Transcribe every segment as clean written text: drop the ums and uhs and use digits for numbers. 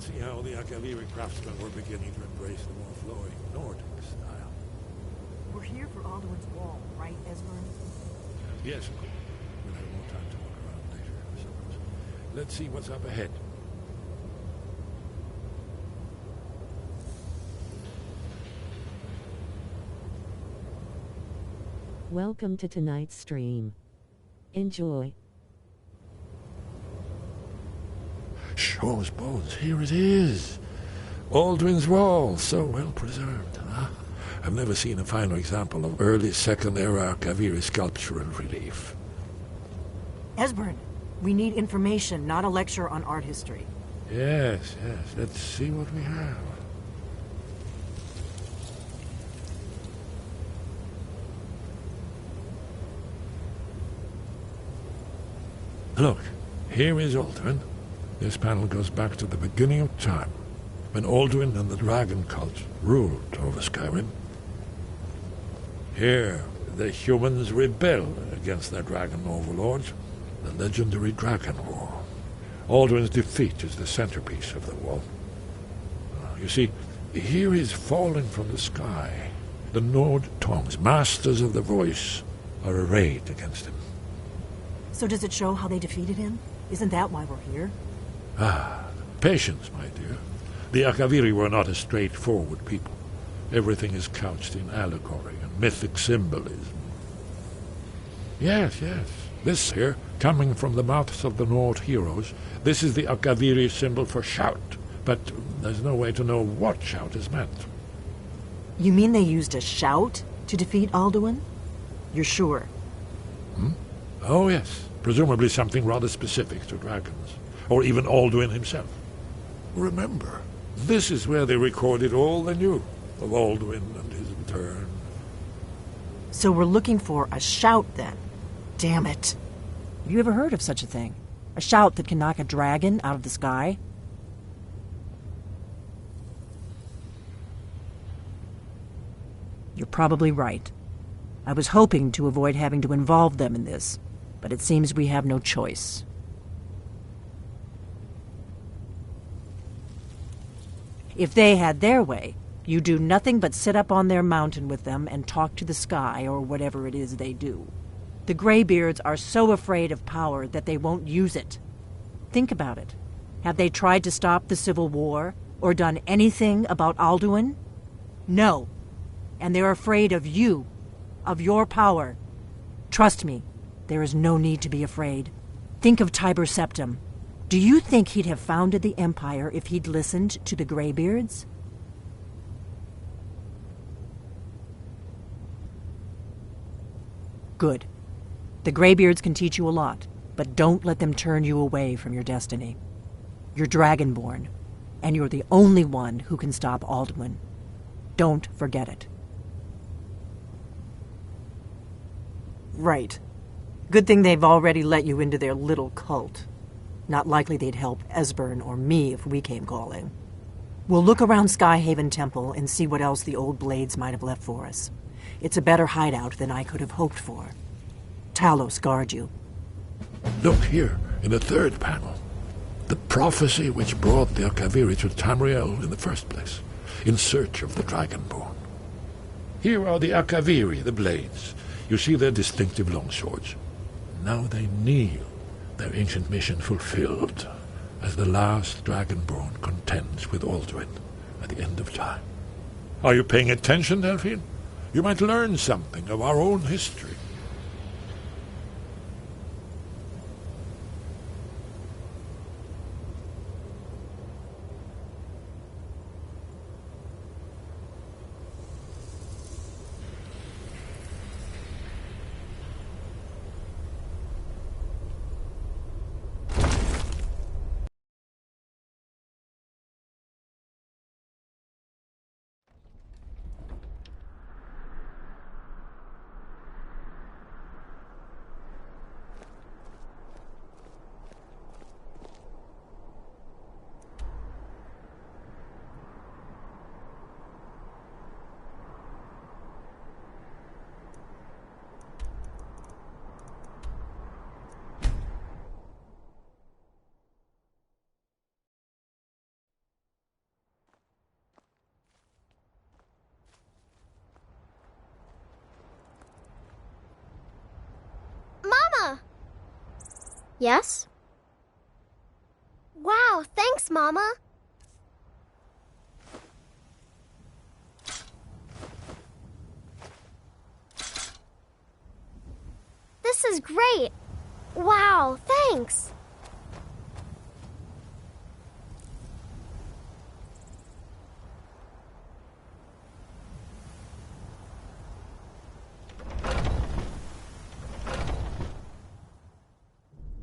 see how the Akaviri craftsmen were beginning to embrace the more flowing Nordic style. We're here for Alduin's wall, right, Esbern? Yes, of course. We'll have more time to look around later, I suppose. Let's see what's up ahead. Welcome to tonight's stream. Enjoy. Shaw's bones, here it is. Alduin's Wall, so well preserved, huh? I've never seen a finer example of early Second-era Akaviri sculptural relief. Esbern, we need information, not a lecture on art history. Yes, let's see what we have. Look, here is Alduin. This panel goes back to the beginning of time, when Alduin and the dragon cult ruled over Skyrim. Here, the humans rebel against their dragon overlords, the legendary Dragon War. Alduin's defeat is the centerpiece of the wall. You see, here is fallen from the sky. The Nord tongues, masters of the voice, are arrayed against him. So does it show how they defeated him? Isn't that why we're here? Patience, my dear. The Akaviri were not a straightforward people. Everything is couched in allegory and mythic symbolism. Yes. This here, coming from the mouths of the Nord heroes, this is the Akaviri symbol for shout, but there's no way to know what shout is meant. You mean they used a shout to defeat Alduin? You're sure? Oh, yes. Presumably something rather specific to dragons, or even Alduin himself. Remember, this is where they recorded all they knew of Alduin and his return. So we're looking for a shout, then. Damn it. Have you ever heard of such a thing? A shout that can knock a dragon out of the sky? You're probably right. I was hoping to avoid having to involve them in this, but it seems we have no choice. If they had their way, you do nothing but sit up on their mountain with them and talk to the sky or whatever it is they do. The Greybeards are so afraid of power that they won't use it. Think about it. Have they tried to stop the Civil War or done anything about Alduin? No. And they're afraid of you, of your power. Trust me, there is no need to be afraid. Think of Tiber Septim. Do you think he'd have founded the Empire if he'd listened to the Greybeards? Good. The Greybeards can teach you a lot, but don't let them turn you away from your destiny. You're Dragonborn, and you're the only one who can stop Alduin. Don't forget it. Right. Good thing they've already let you into their little cult. Not likely they'd help Esbern or me if we came calling. We'll look around Skyhaven Temple and see what else the old blades might have left for us. It's a better hideout than I could have hoped for. Talos guard you. Look here, in the third panel. The prophecy which brought the Akaviri to Tamriel in the first place, in search of the Dragonborn. Here are the Akaviri, the blades. You see their distinctive longswords. Now they kneel, their ancient mission fulfilled, as the last Dragonborn contends with Alduin at the end of time. Are you paying attention, Delphine? You might learn something of our own history. Yes? Wow, thanks, Mama. This is great. Wow, thanks.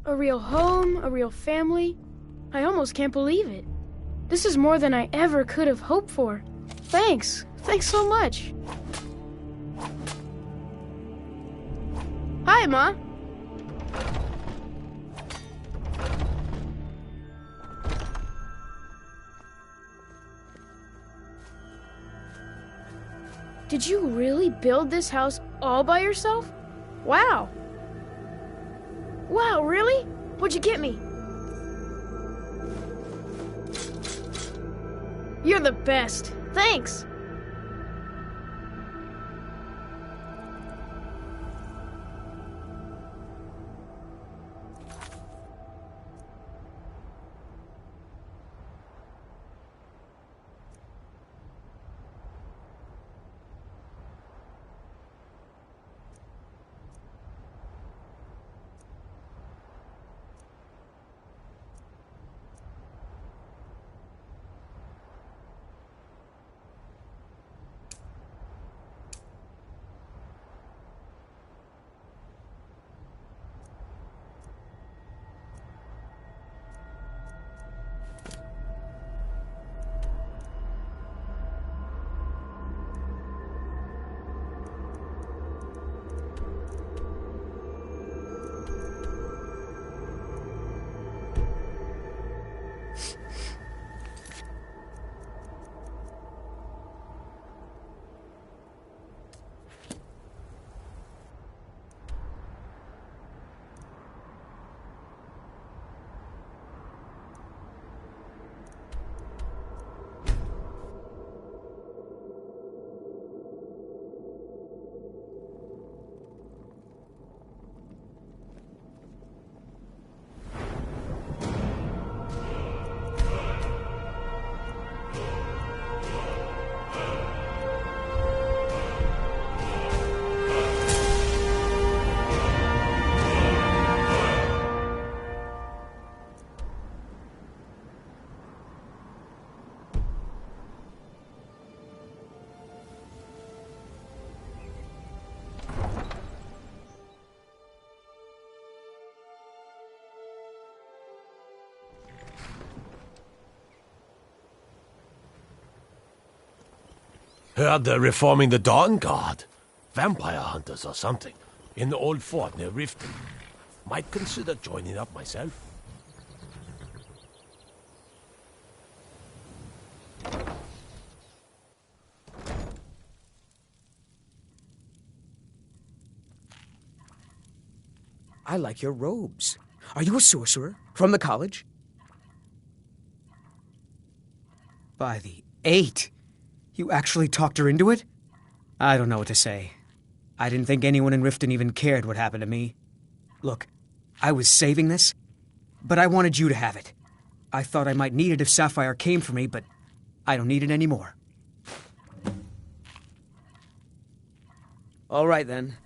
A real home, a real family. I almost can't believe it. This is more than I ever could have hoped for. Thanks. Thanks so much. Hi, Ma. Did you really build this house all by yourself? Wow. Wow, really? What'd you get me? You're the best. Thanks. Heard they're reforming the Dawn Guard. Vampire hunters or something. In the old fort near Riften. Might consider joining up myself. I like your robes. Are you a sorcerer? From the college? By the 8! You actually talked her into it? I don't know what to say. I didn't think anyone in Riften even cared what happened to me. Look, I was saving this, but I wanted you to have it. I thought I might need it if Sapphire came for me, but I don't need it anymore. All right, then.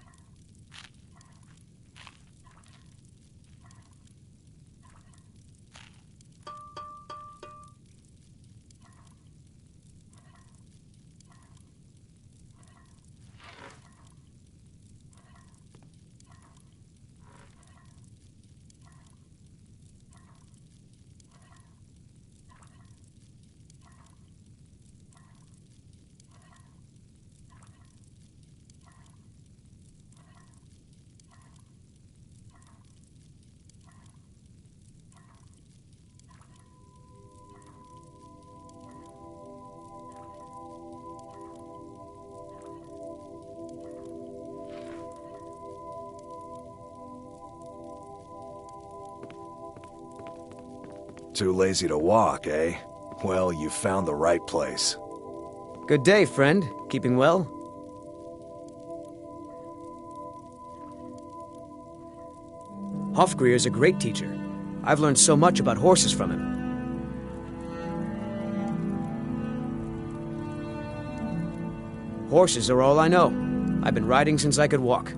Too lazy to walk, eh? Well, you found the right place. Good day, friend. Keeping well? Hofgreer's a great teacher. I've learned so much about horses from him. Horses are all I know. I've been riding since I could walk.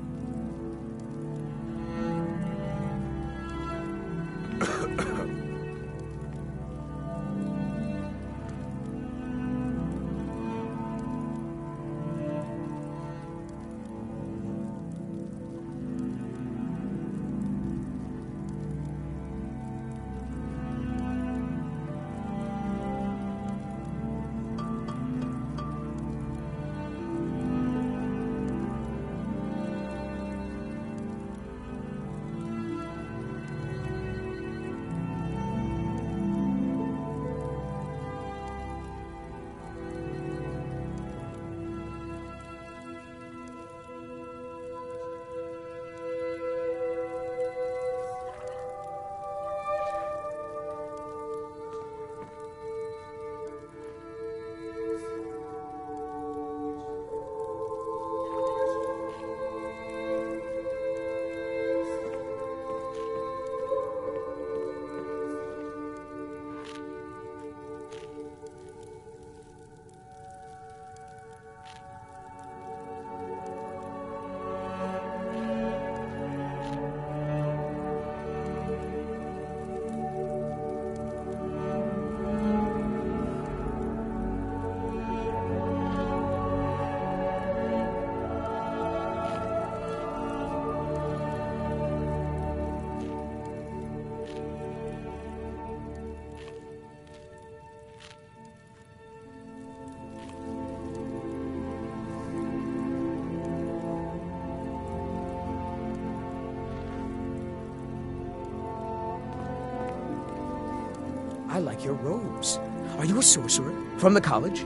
I like your robes. Are you a sorcerer? From the college?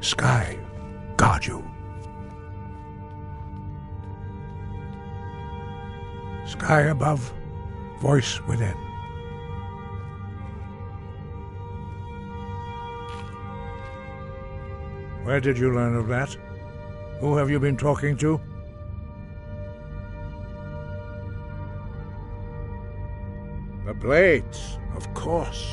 Sky, guard you. Sky above, voice within. Where did you learn of that? Who have you been talking to? The Blades, of course.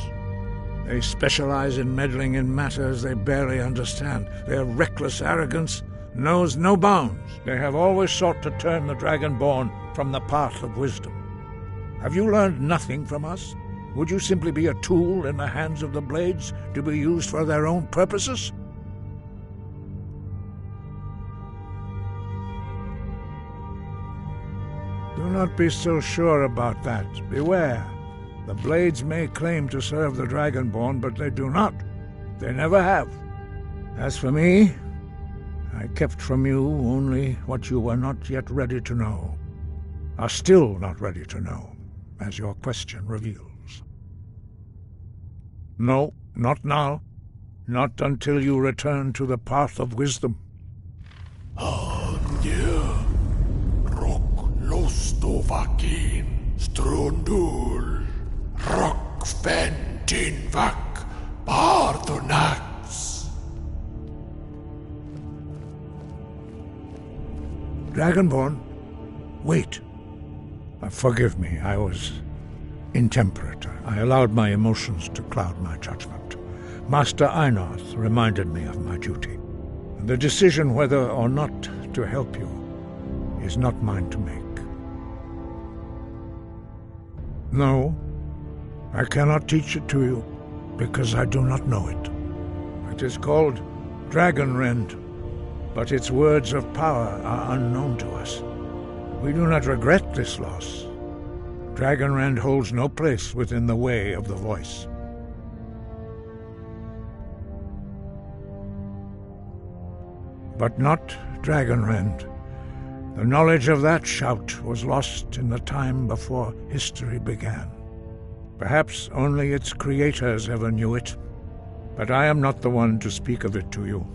They specialize in meddling in matters they barely understand. Their reckless arrogance knows no bounds. They have always sought to turn the Dragonborn from the path of wisdom. Have you learned nothing from us? Would you simply be a tool in the hands of the Blades to be used for their own purposes? Do not be so sure about that. Beware. The Blades may claim to serve the Dragonborn, but they do not. They never have. As for me, I kept from you only what you were not yet ready to know, are still not ready to know, as your question reveals. No, not now. Not until you return to the path of wisdom. Rock lostovakin strundul. Rock ventinvak pardonax. Dragonborn, wait. Forgive me, I was intemperate. I allowed my emotions to cloud my judgment. Master Einarth reminded me of my duty. The decision whether or not to help you is not mine to make. No, I cannot teach it to you, because I do not know it. It is called Dragon Rend, but its words of power are unknown to us. We do not regret this loss. Dragon Rend holds no place within the way of the voice. But not Dragon Rend. The knowledge of that shout was lost in the time before history began. Perhaps only its creators ever knew it, but I am not the one to speak of it to you.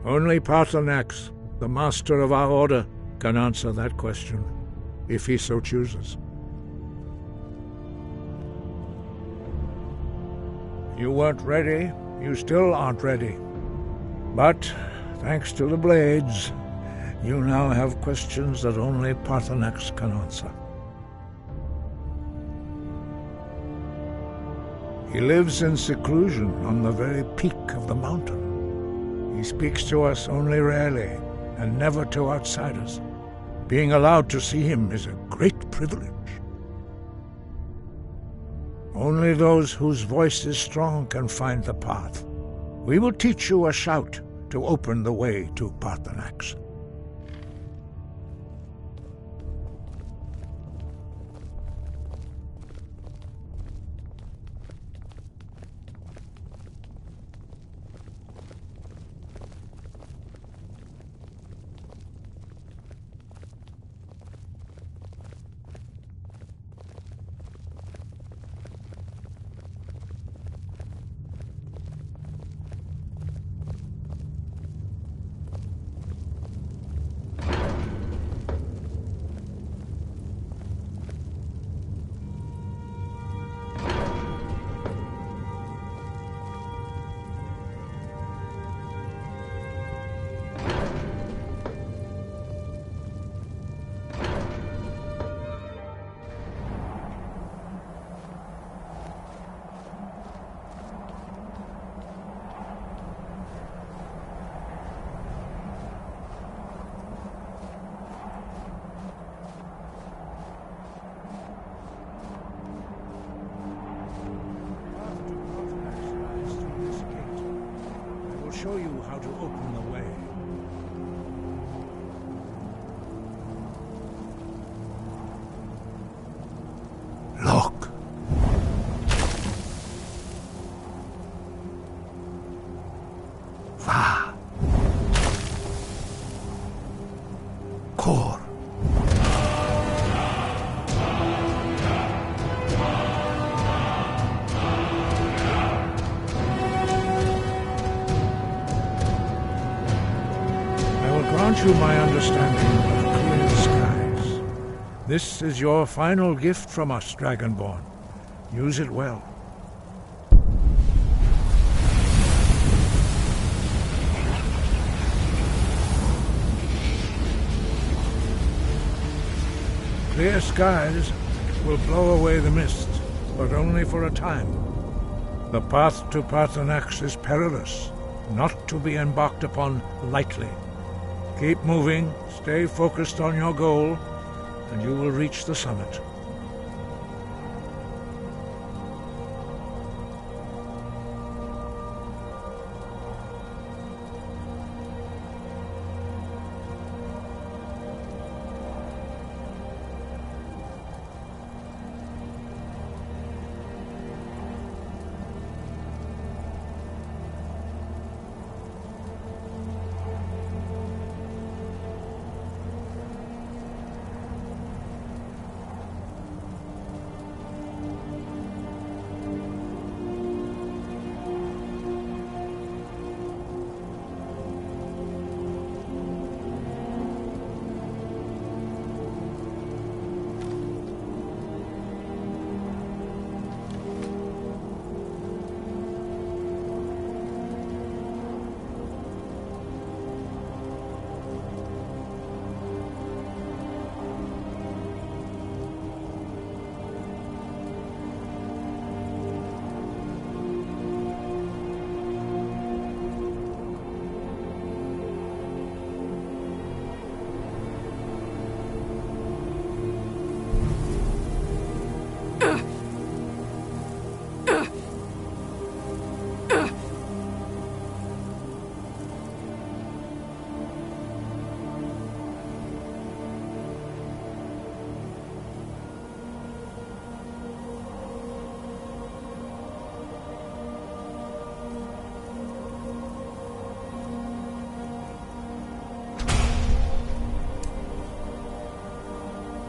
Only Paarthurnax, the master of our order, can answer that question, if he so chooses. You weren't ready. You still aren't ready. But, thanks to the blades, you now have questions that only Paarthurnax can answer. He lives in seclusion on the very peak of the mountain. He speaks to us only rarely, and never to outsiders. Being allowed to see him is a great privilege. Only those whose voice is strong can find the path. We will teach you a shout to open the way to Paarthurnax. Show you how to open the way. Look. Va. Kor. Grant you my understanding of clear skies. This is your final gift from us, Dragonborn. Use it well. Clear skies will blow away the mist, but only for a time. The path to Paarthurnax is perilous, not to be embarked upon lightly. Keep moving, stay focused on your goal, and you will reach the summit.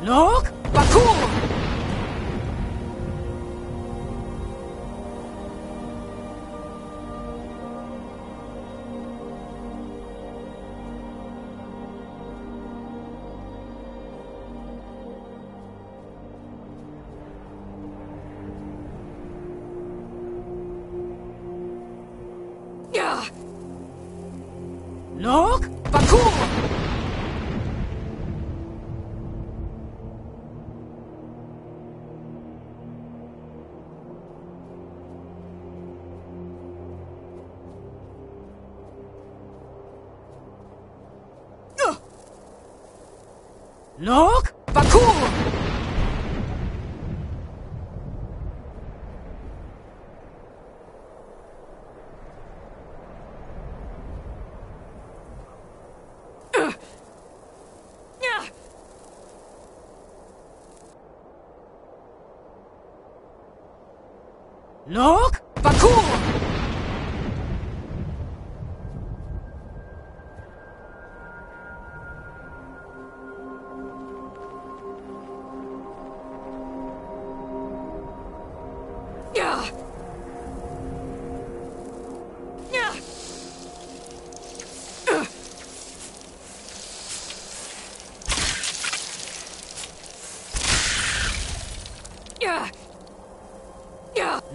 Look! Bakur! Look! Bakur! Look! Bakur! Look! Bakur!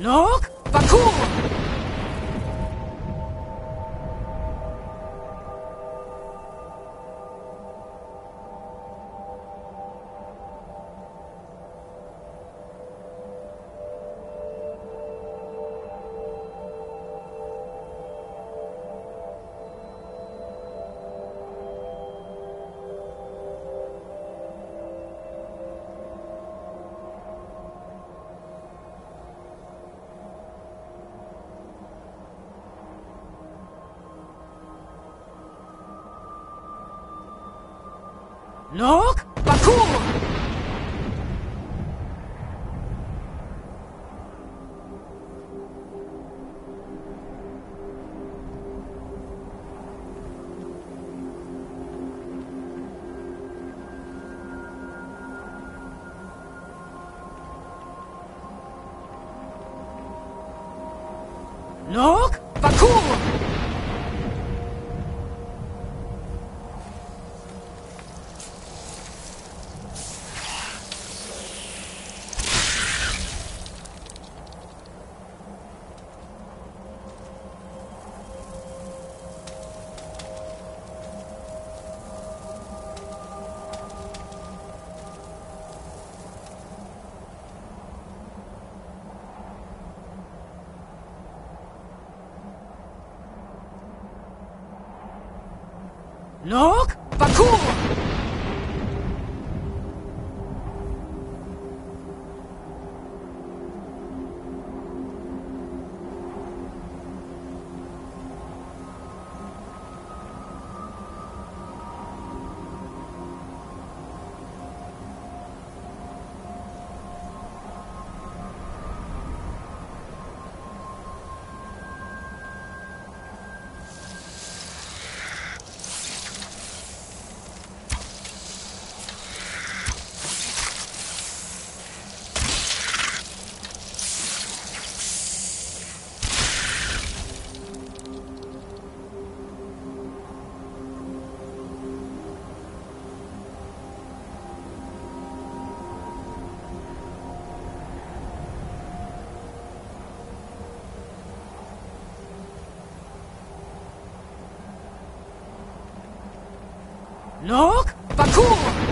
Look! Bakur! Look! Bakur! Look! Bakur! Look! Bakur! Look! Bakur!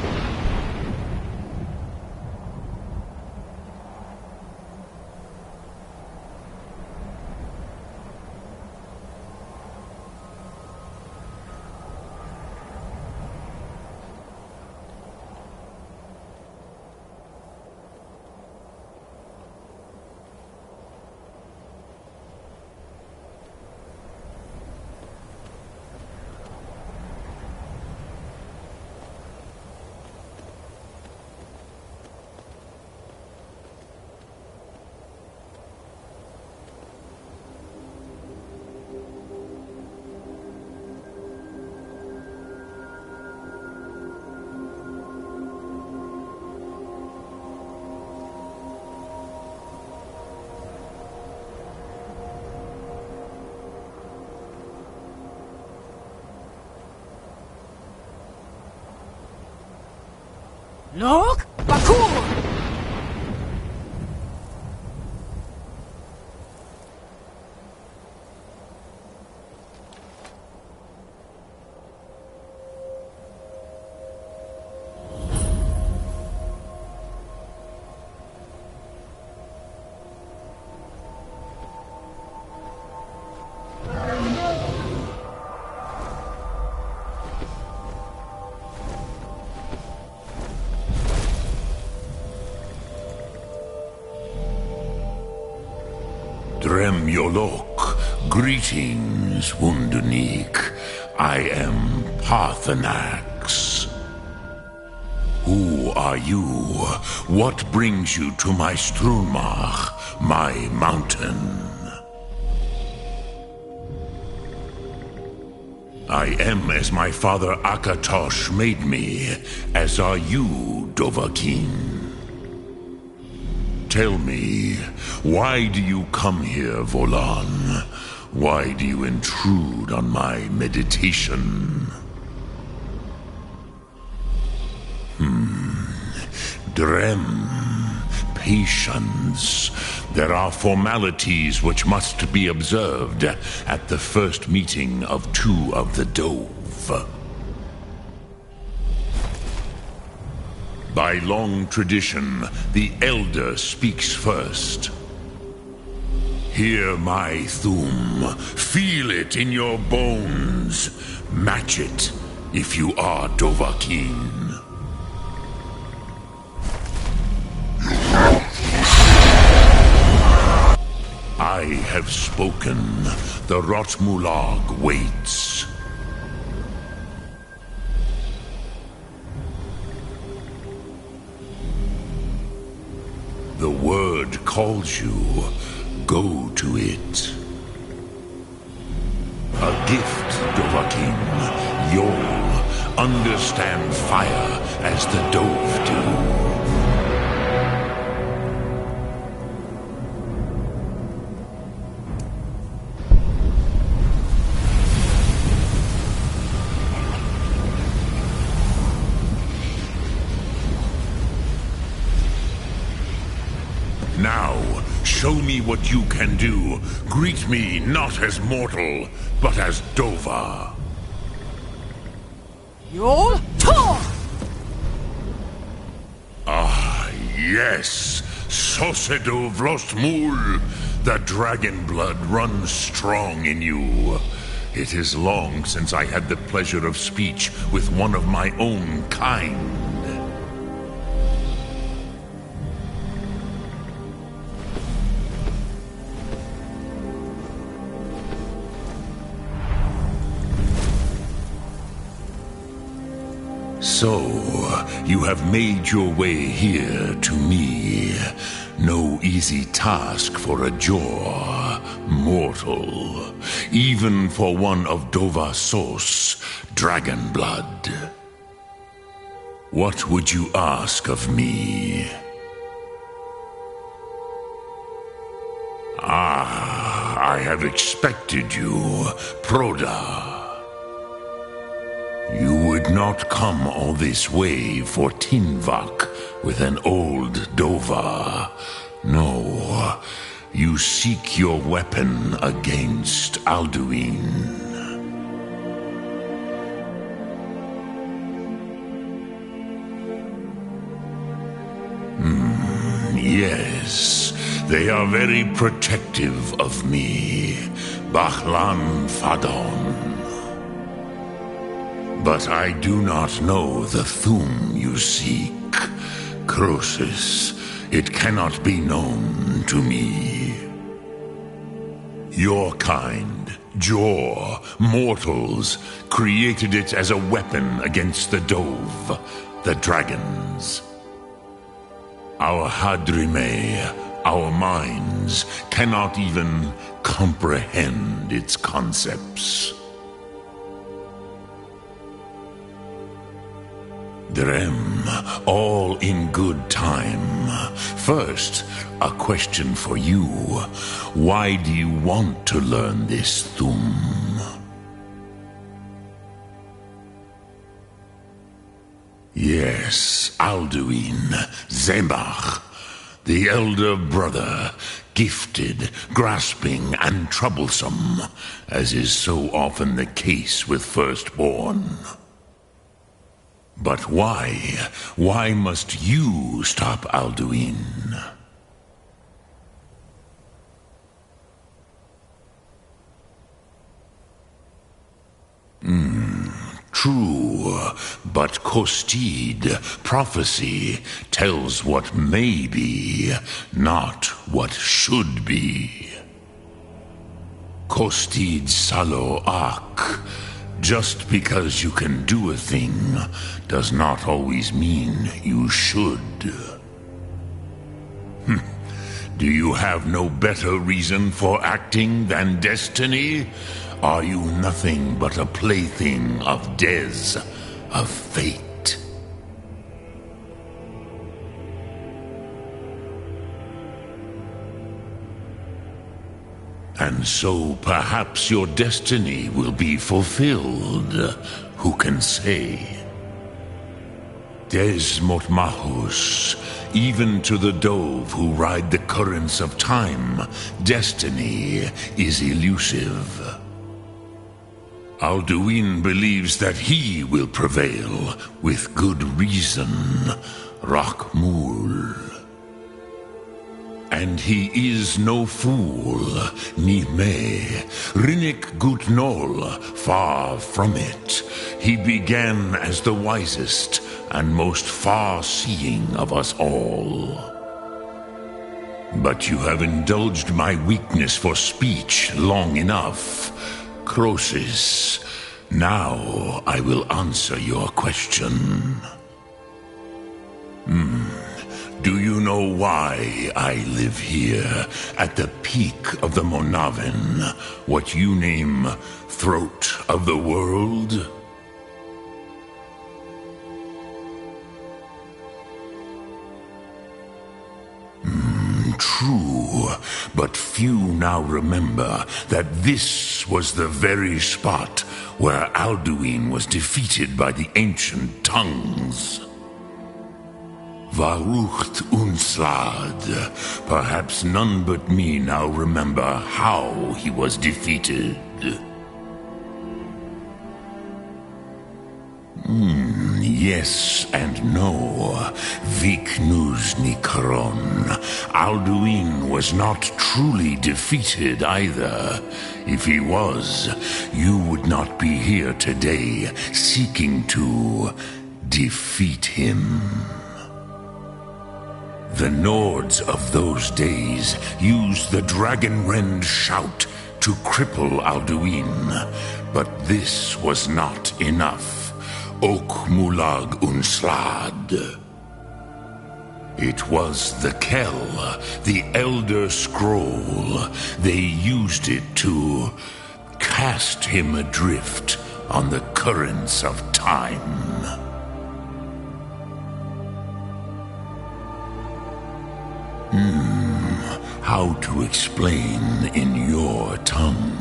Look! Bakur! Drem Yolok, greetings, Wunderneek. I am Parthenax. Who are you? What brings you to my Strunmach, my mountain? I am as my father Akatosh made me, as are you, Dovahkiin. Tell me, why do you come here, Volan? Why do you intrude on my meditation? Drem, patience. There are formalities which must be observed at the first meeting of two of the Dove. By long tradition, the Elder speaks first. Hear my Thum. Feel it in your bones. Match it if you are Dovahkiin. I have spoken. The Rotmulag waits. The word calls you. Go to it. A gift, Dovahkiin. You'll understand fire as the Dove do. Now, show me what you can do. Greet me not as mortal, but as Dova. Yol Tor! Ah, yes. Sosedo Vlostmul. The dragon blood runs strong in you. It is long since I had the pleasure of speech with one of my own kind. So, you have made your way here to me. No easy task for a Jor, mortal. Even for one of Dova Sos, dragon blood. What would you ask of me? Ah, I have expected you, Proda. You would not come all this way for Tinvak with an old Dova. No, you seek your weapon against Alduin. Yes, they are very protective of me, Bahlan Fadon. But I do not know the Thum you seek. Croesus, it cannot be known to me. Your kind, Jor, mortals, created it as a weapon against the Dove, the dragons. Our Hadrime, our minds, cannot even comprehend its concepts. Drem, all in good time. First, a question for you. Why do you want to learn this Thum? Yes, Alduin, Zemach, the elder brother, gifted, grasping, and troublesome, as is so often the case with firstborn. But why? Why must you stop Alduin? True, but Kostid, prophecy, tells what may be, not what should be. Kostid Salo Ak. Just because you can do a thing does not always mean you should. Do you have no better reason for acting than destiny? Are you nothing but a plaything of Des, of fate? And so perhaps your destiny will be fulfilled. Who can say? Des Motmahus, even to the dove who ride the currents of time, destiny is elusive. Alduin believes that he will prevail, with good reason, Rakmul. And he is no fool, ni me, Rinnik Gutnol, far from it. He began as the wisest and most far-seeing of us all. But you have indulged my weakness for speech long enough. Croesus, now I will answer your question. Do you know why I live here, at the peak of the Monavin, what you name throat of the world? True, but few now remember that this was the very spot where Alduin was defeated by the ancient tongues. Varucht Unslad. Perhaps none but me now remember how he was defeated. Yes and no. Viknus Nikaron. Alduin was not truly defeated either. If he was, you would not be here today seeking to defeat him. The Nords of those days used the Dragonrend shout to cripple Alduin, but this was not enough. Ok Mulag Unslad. It was the Kell, the Elder Scroll. They used it to cast him adrift on the currents of time. How to explain in your tongue?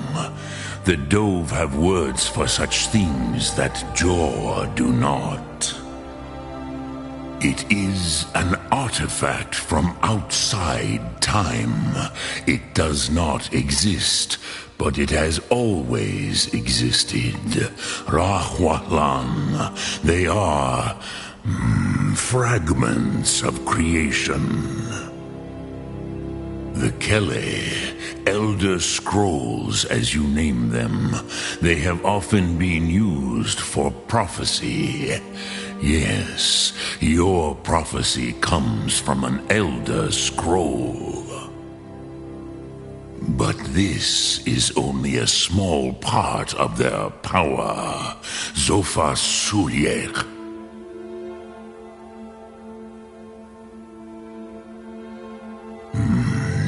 The Dove have words for such things that Jor do not. It is an artifact from outside time. It does not exist, but it has always existed. Rahwahlan, they are fragments of creation. The Kele, Elder Scrolls as you name them, they have often been used for prophecy. Yes, your prophecy comes from an Elder Scroll. But this is only a small part of their power. Zofa Sulyek.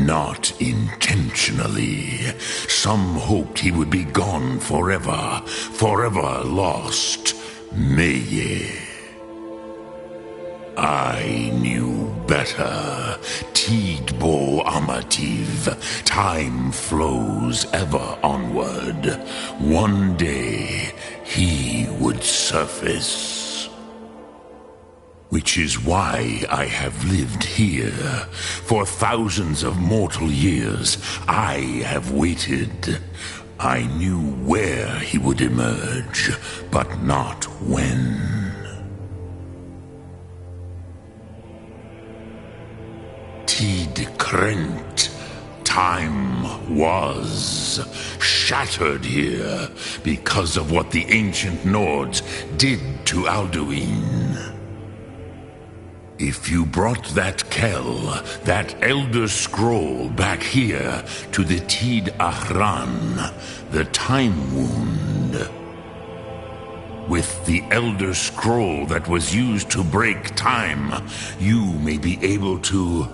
Not intentionally. Some hoped he would be gone forever, forever lost. Meye. I knew better. Tidbo Amativ. Time flows ever onward. One day he would surface. Which is why I have lived here. For thousands of mortal years, I have waited. I knew where he would emerge, but not when. Tid Krent. Time was shattered here because of what the ancient Nords did to Alduin. If you brought that Kell, that Elder Scroll, back here to the Tid Ahran, the Time Wound, with the Elder Scroll that was used to break time, you may be able to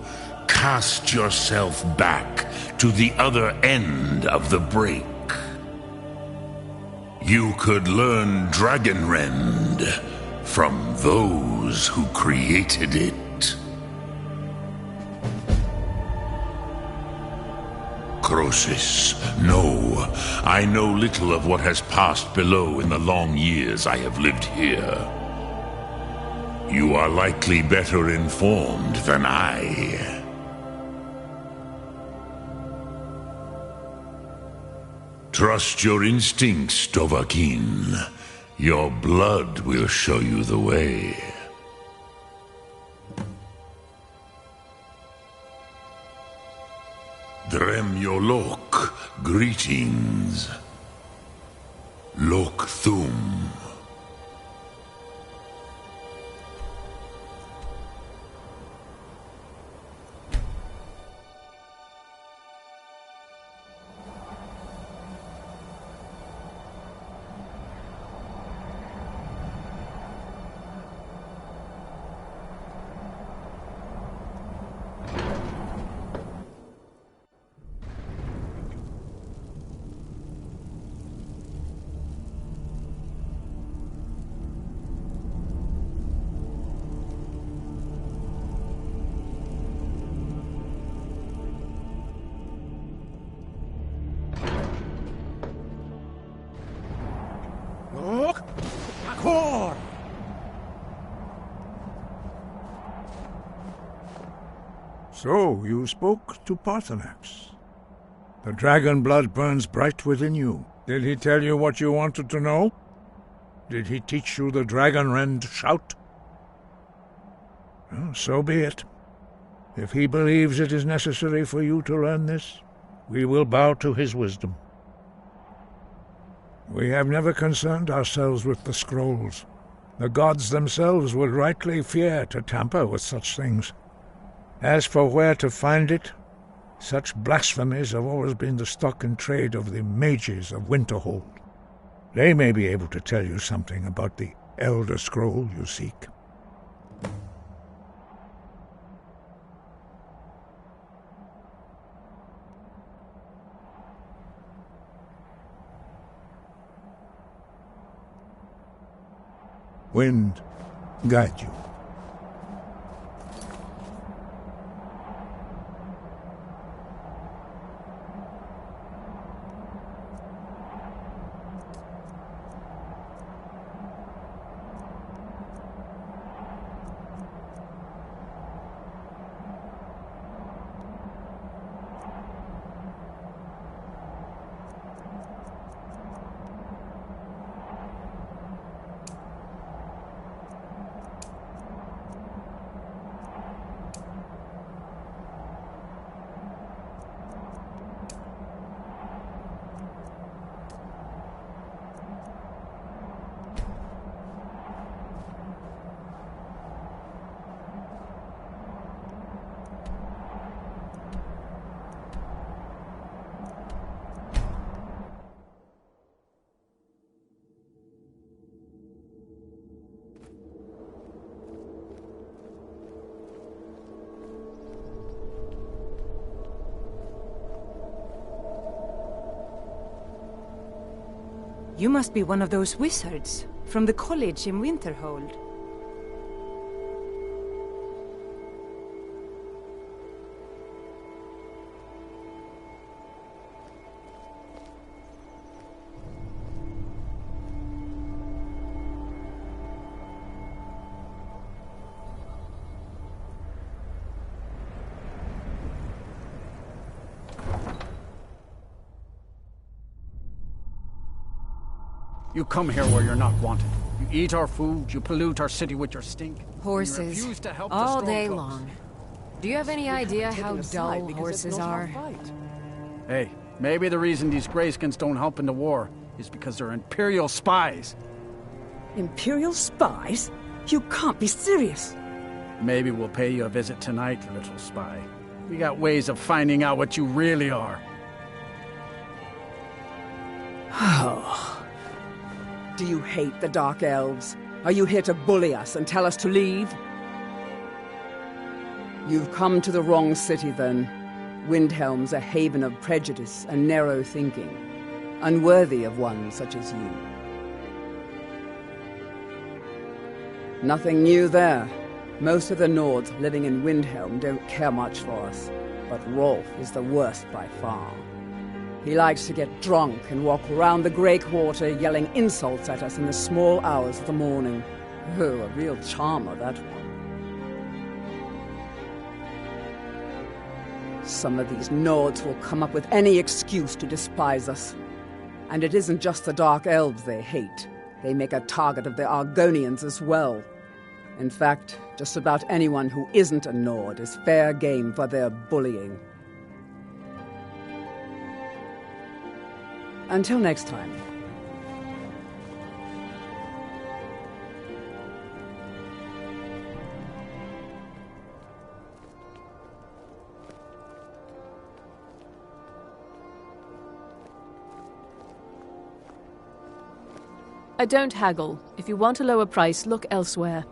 cast yourself back to the other end of the break. You could learn Dragonrend from those who created it. Croesus, no, I know little of what has passed below in the long years I have lived here. You are likely better informed than I. Trust your instincts, Dovahkiin. Your blood will show you the way. Drem Yolok, greetings. Lok Thum. So, you spoke to Paarthurnax. The dragon blood burns bright within you. Did he tell you what you wanted to know? Did he teach you the Dragonrend shout? Well, so be it. If he believes it is necessary for you to learn this, we will bow to his wisdom. We have never concerned ourselves with the scrolls. The gods themselves would rightly fear to tamper with such things. As for where to find it, such blasphemies have always been the stock and trade of the mages of Winterhold. They may be able to tell you something about the Elder Scroll you seek. Wind, guide you. You must be one of those wizards from the college in Winterhold. You come here where you're not wanted. You eat our food, you pollute our city with your stink. Horses, You refuse to help the all day Stormcloaks. long. Do you have any idea how dull horses are? Hey, maybe the reason these Greyskins don't help in the war is because they're Imperial spies. Imperial spies? You can't be serious. Maybe we'll pay you a visit tonight, little spy. We got ways of finding out what you really are. Oh. Do you hate the Dark Elves? Are you here to bully us and tell us to leave? You've come to the wrong city, then. Windhelm's a haven of prejudice and narrow thinking, unworthy of one such as you. Nothing new there. Most of the Nords living in Windhelm don't care much for us, but Rolf is the worst by far. He likes to get drunk and walk around the Grey Quarter yelling insults at us in the small hours of the morning. Oh, a real charmer, that one. Some of these Nords will come up with any excuse to despise us. And it isn't just the Dark Elves they hate. They make a target of the Argonians as well. In fact, just about anyone who isn't a Nord is fair game for their bullying. Until next time. I don't haggle. If you want a lower price, look elsewhere.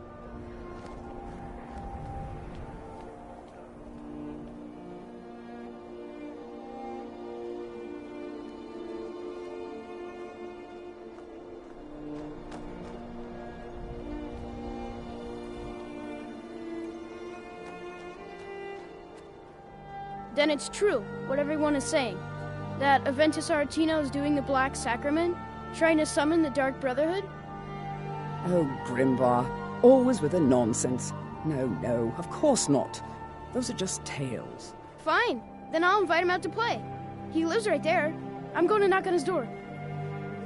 Then it's true, what everyone is saying. That Aventus Aretino is doing the Black Sacrament, trying to summon the Dark Brotherhood? Oh, Grimvar, always with the nonsense. No, of course not. Those are just tales. Fine, then I'll invite him out to play. He lives right there. I'm going to knock on his door.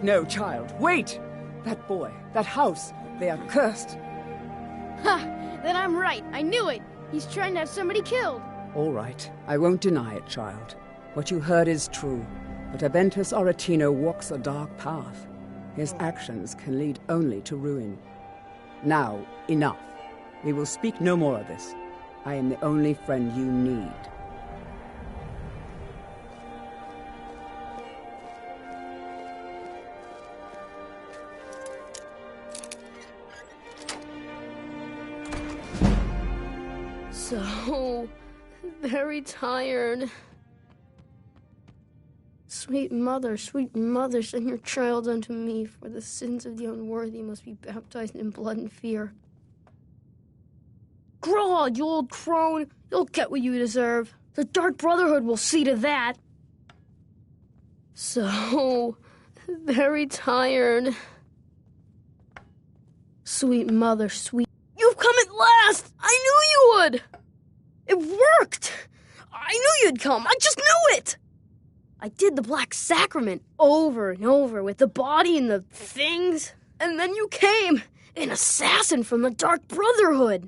No, child, wait! That boy, that house, they are cursed. Ha! Then I'm right, I knew it! He's trying to have somebody killed. All right, I won't deny it, child. What you heard is true, but Aventus Aretino walks a dark path. His actions can lead only to ruin. Now, enough. We will speak no more of this. I am the only friend you need. So very tired. Sweet mother, send your child unto me, for the sins of the unworthy must be baptized in blood and fear. Grod, you old crone, you'll get what you deserve. The Dark Brotherhood will see to that. So very tired. Sweet mother, You've come at last! I knew you would! It worked! I knew you'd come, I just knew it! I did the Black Sacrament over and over with the body and the things. And then you came, an assassin from the Dark Brotherhood.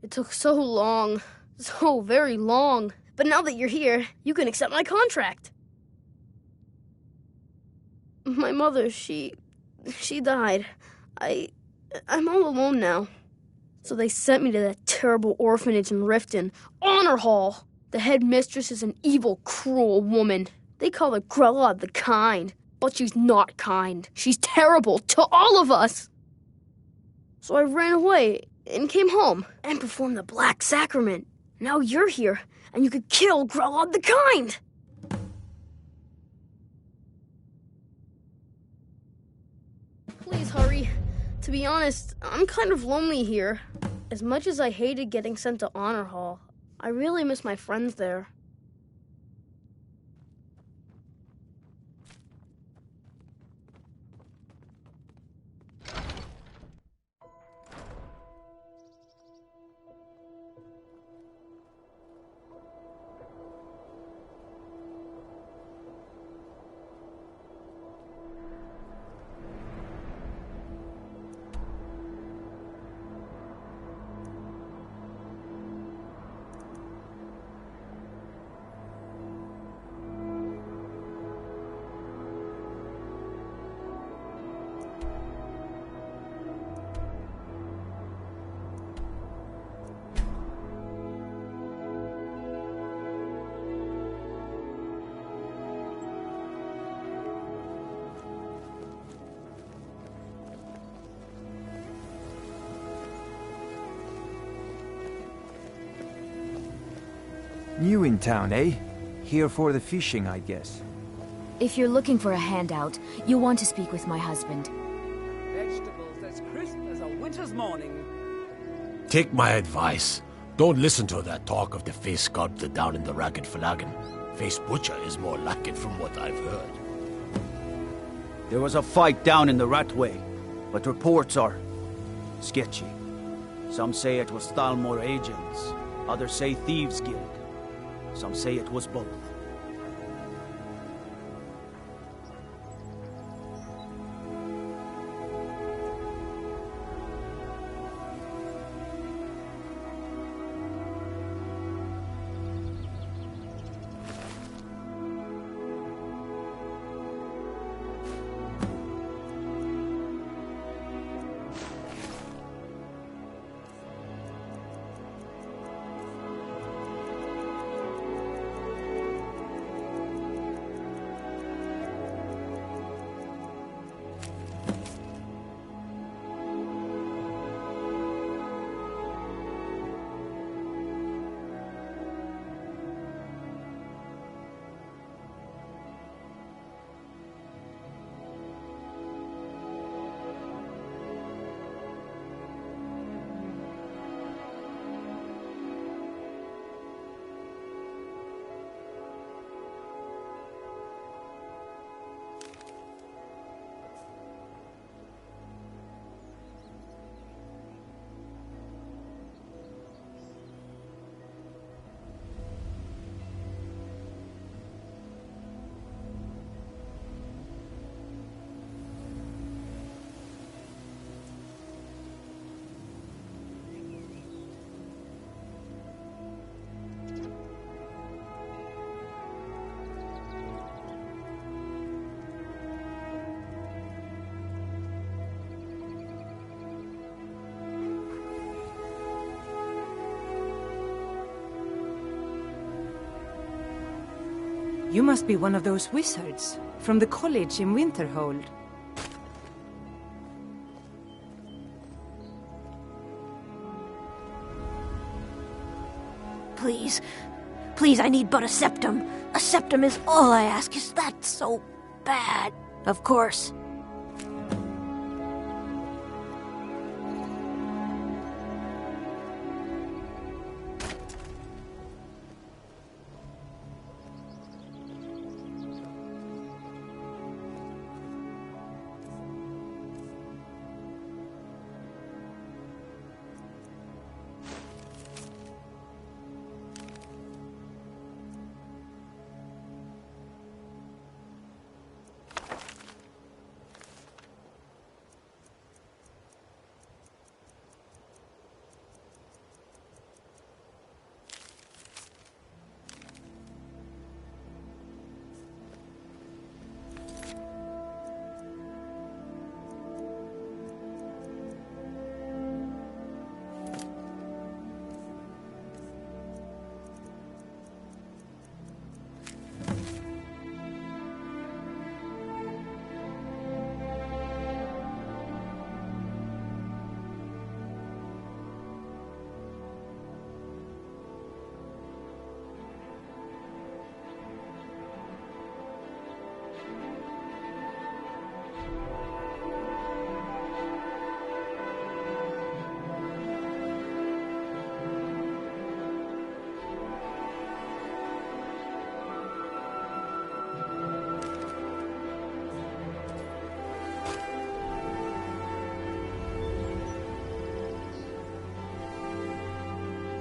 It took so long, so very long. But now that you're here, you can accept my contract. My mother, she died. I'm all alone now. So they sent me to that terrible orphanage in Riften, Honor Hall. The headmistress is an evil, cruel woman. They call her Grella the Kind, but she's not kind. She's terrible to all of us. So I ran away and came home and performed the Black Sacrament. Now you're here, and you could kill Grella the Kind. Please hurry. To be honest, I'm kind of lonely here. As much as I hated getting sent to Honor Hall, I really miss my friends there. New in town, eh? Here for the fishing, I guess. If you're looking for a handout, you'll want to speak with my husband. Vegetables as crisp as a winter's morning. Take my advice. Don't listen to that talk of the face sculptor down in the Ragged Flagon. Face Butcher is more like it from what I've heard. There was a fight down in the Ratway, but reports are sketchy. Some say it was Thalmor agents, others say Thieves' Guild. Some say it was both. You must be one of those wizards from the college in Winterhold. Please. Please, I need but a septum. A septum is all I ask. Is that so bad? Of course.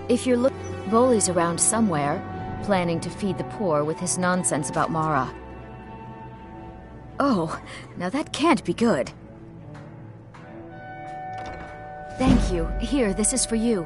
If you're Voley's around somewhere, planning to feed the poor with his nonsense about Mara. Oh, now that can't be good. Thank you. Here, this is for you.